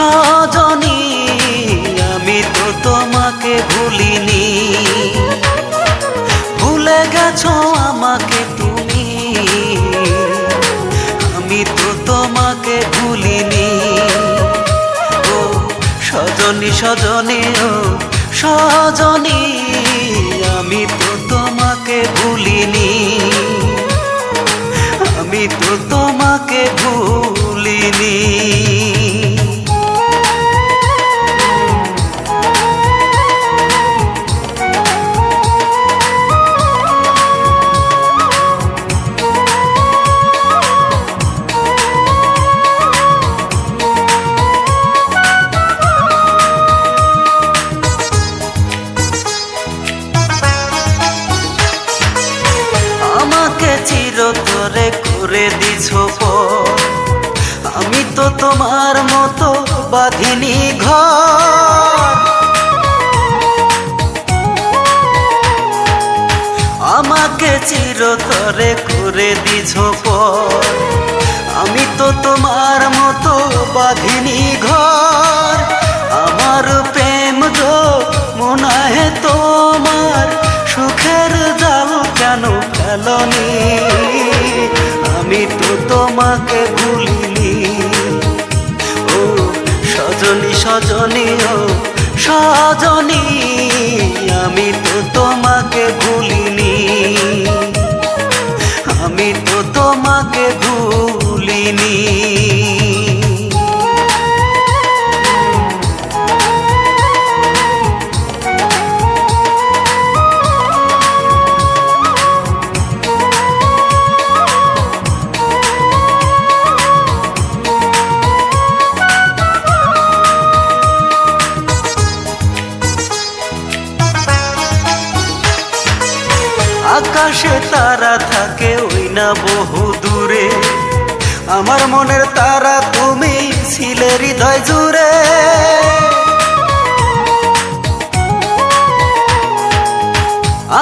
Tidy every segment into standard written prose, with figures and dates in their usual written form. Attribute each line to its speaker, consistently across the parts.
Speaker 1: সজনী আমি তো তোমাকে ভুলিনি, ভুলে গেছো আমাকে তুমি, আমি তো তোমাকে ভুলিনি। ও সজনী সজনী ও সজনী আমি তো তোমাকে ভুলিনি, আমি তো তোমাকে ভুলিনি। আমাকে চিরতরে করে দিছো পর, আমি তো তোমার মতো বাঁধিনি ঘর। আমাকে চিরতরে করে দিছো পর, আমি তো তোমার মতো বাঁধিনি ঘর। আমার প্রেম যো মনাহে তোমার, সুখের জাল কেন ফেলনি, আমি তো তোমাকে ভুলিনি। ও সজনী সজনী ও সজনী আমি তো তোমাকে ভুলিনি, আমি তো তোমাকে ভুলিনি। আকাশে তারা থাকে ওই না বহু দূরে, আমার মনের তারা তুমি ছিলে হৃদয় জুড়ে।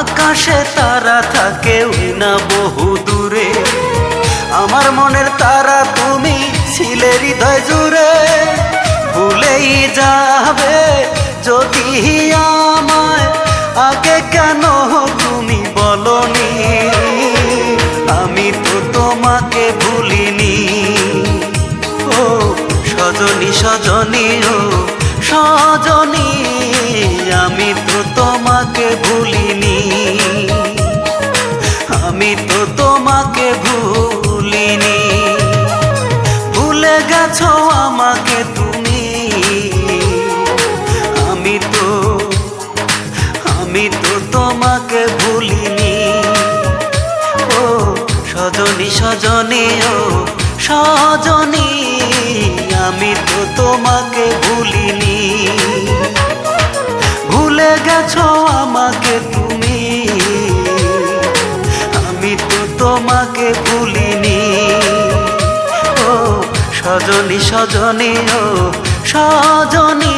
Speaker 1: আকাশে তারা থাকে ওই না বহু দূরে, আমার মনের তারা তুমি ছিলে হৃদয় জুড়ে। ভুলেই যাবে যদি আমায়, আগে কেন তুমি বলনি, আমি তো তোমাকে ভুলিনি। ও সজনী সজনী ও সজনী আমি তো তোমাকে ভুলিনি, আমি তো তোমাকে ভুলিনি। ভুলে গেছো আমাকে তুমি, আমি তো তোমাকে ভুলিনি। ও সজনী সজনী ও সজনী আমি তো তোমাকে ভুলিনি, ভুলে গেছো আমাকে তুমি, আমি তো তোমাকে ভুলিনি। ও সজনী সজনী ও সজনী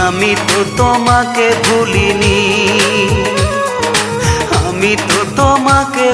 Speaker 1: আমি তো তোমাকে ভুলিনি, আমি তো তোমাকে